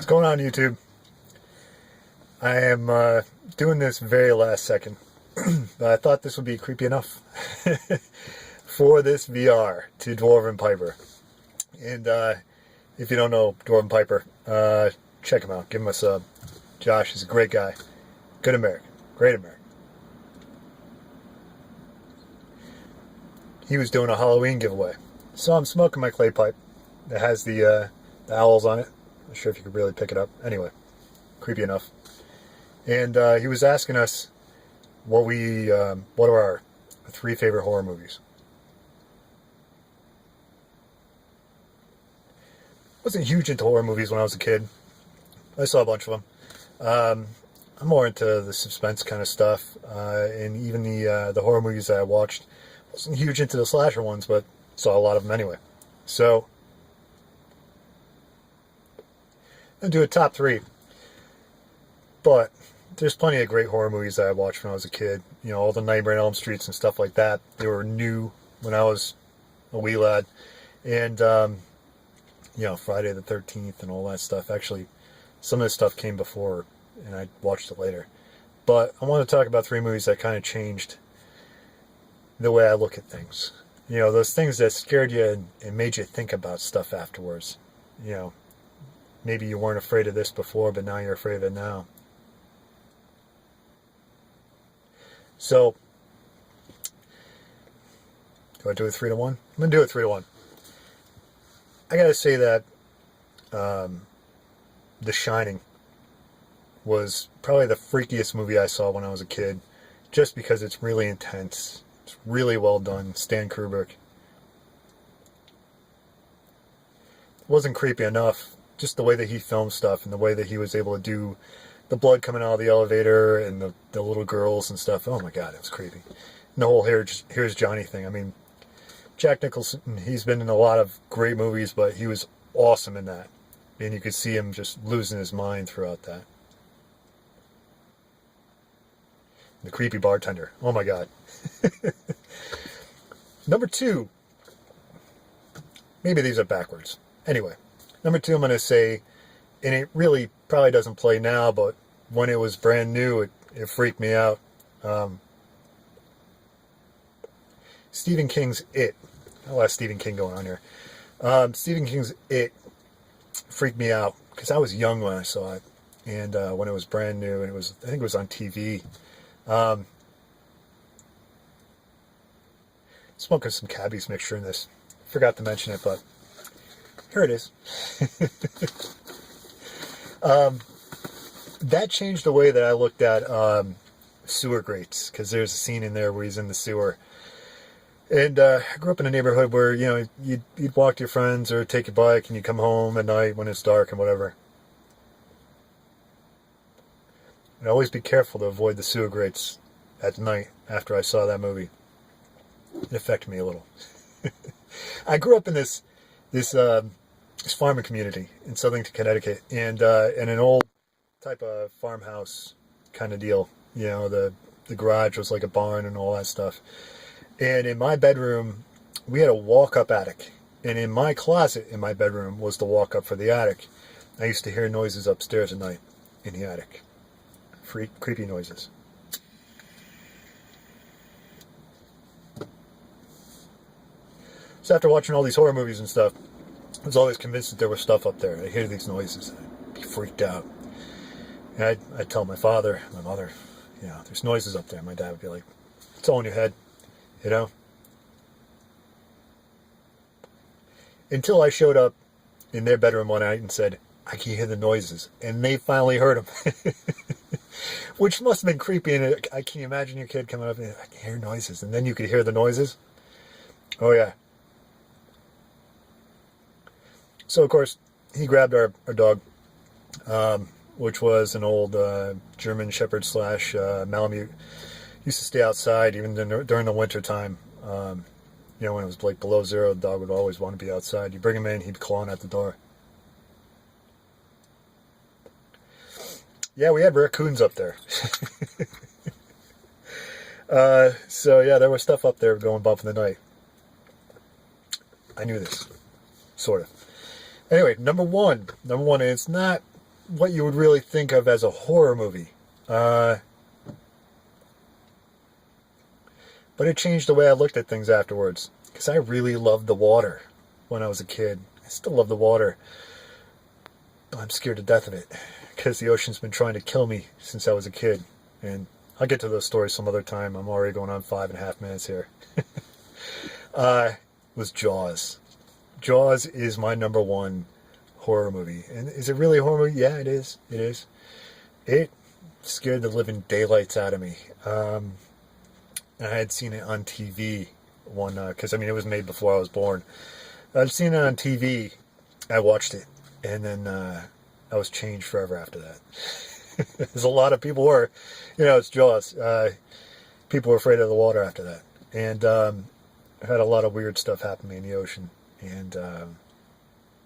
What's going on, YouTube? I am doing this very last second, but I thought this would be creepy enough for this VR to Dwarven Piper. And if you don't know Dwarven Piper, check him out. Give him a sub. Josh is a great guy. Good American. Great American. He was doing a Halloween giveaway. So I'm smoking my clay pipe that has the owls on it. I'm not sure if you could really pick it up. Anyway, creepy enough. And he was asking us what are our 3 favorite horror movies. Wasn't huge into horror movies when I was a kid. I saw a bunch of them. I'm more into the suspense kind of stuff, and even the horror movies that I watched. Wasn't huge into the slasher ones, but saw a lot of them anyway. So I'm gonna do a top 3. But there's plenty of great horror movies that I watched when I was a kid. You know, all the Nightmare on Elm Streets and stuff like that. They were new when I was a wee lad. And, you know, Friday the 13th and all that stuff. Actually, some of this stuff came before, and I watched it later. But I want to talk about 3 movies that kind of changed the way I look at things. You know, those things that scared you and made you think about stuff afterwards. You know, maybe you weren't afraid of this before, but now you're afraid of it now. So, do I do it 3 to 1? I'm going to do it 3 to 1. I got to say that The Shining was probably the freakiest movie I saw when I was a kid, just because it's really intense. It's really well done. Stan Kubrick. It wasn't creepy enough, just the way that he filmed stuff and the way that he was able to do the blood coming out of the elevator and the little girls and stuff. Oh my God, it was creepy. And the whole Here's Johnny thing. I mean, Jack Nicholson, he's been in a lot of great movies, but he was awesome in that. And you could see him just losing his mind throughout that. The creepy bartender. Oh my God. Number 2. Maybe these are backwards. Anyway, number 2 I'm going to say, and it really probably doesn't play now, but when it was brand new, it freaked me out. Stephen King's It. A lot of Stephen King going on here. Stephen King's It freaked me out because I was young when I saw it, and when it was brand new, and I think it was on TV. Smoking some Cabby's mixture in this. Forgot to mention it, but here it is. That changed the way that I looked at sewer grates, because there's a scene in there where he's in the sewer. And I grew up in a neighborhood where, you know, you'd walk to your friends or take your bike and you come home at night when it's dark and whatever. And always be careful to avoid the sewer grates at night after I saw that movie. It affected me a little. I grew up in this farming community in Southington, Connecticut, and in an old type of farmhouse kind of deal. You know, the garage was like a barn and all that stuff. And in my bedroom, we had a walk-up attic. And in my closet in my bedroom was the walk-up for the attic. I used to hear noises upstairs at night in the attic. Creepy noises. So after watching all these horror movies and stuff, I was always convinced that there was stuff up there. I'd hear these noises and I'd be freaked out. And I'd tell my father, my mother, you know, there's noises up there. My dad would be like, it's all in your head, you know? Until I showed up in their bedroom one night and said, I can hear the noises. And they finally heard them. Which must have been creepy. And I can you imagine your kid coming up and I can hear noises. And then you could hear the noises. Oh, yeah. So, of course, he grabbed our dog, which was an old German Shepherd / Malamute. Used to stay outside even during the winter time. You know, when it was like below 0, the dog would always want to be outside. You bring him in, he'd be clawing at the door. Yeah, we had raccoons up there. So, yeah, there was stuff up there going bump in the night. I knew this, sort of. Anyway, number one, and it's not what you would really think of as a horror movie. But it changed the way I looked at things afterwards. Because I really loved the water when I was a kid. I still love the water. But I'm scared to death of it. Because the ocean's been trying to kill me since I was a kid. And I'll get to those stories some other time. I'm already going on 5.5 minutes here. Was Jaws. Jaws is my number one horror movie. And is it really a horror movie? Yeah, it is. It is. It scared the living daylights out of me. And I had seen it on TV because it was made before I was born. I'd seen it on TV. I watched it, and then I was changed forever after that. As a lot of people were, it's Jaws. People were afraid of the water after that, and I had a lot of weird stuff happen to me in the ocean, and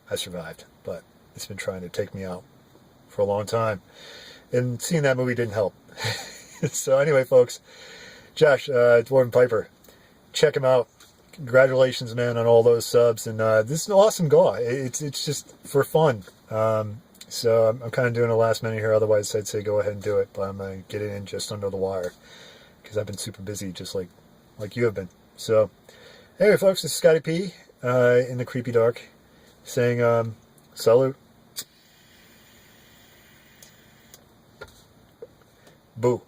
I survived. But it's been trying to take me out for a long time, and seeing that movie didn't help. So anyway, folks, Josh, Dwarven Piper, check him out. Congratulations, man, on all those subs, and this is an awesome GAW. It's just for fun. So I'm kind of doing a last minute here. Otherwise, I'd say go ahead and do it, but I'm gonna get it in just under the wire because I've been super busy, just like you have been. So anyway, folks, this is Scotty P in the creepy dark, saying salute. Boo.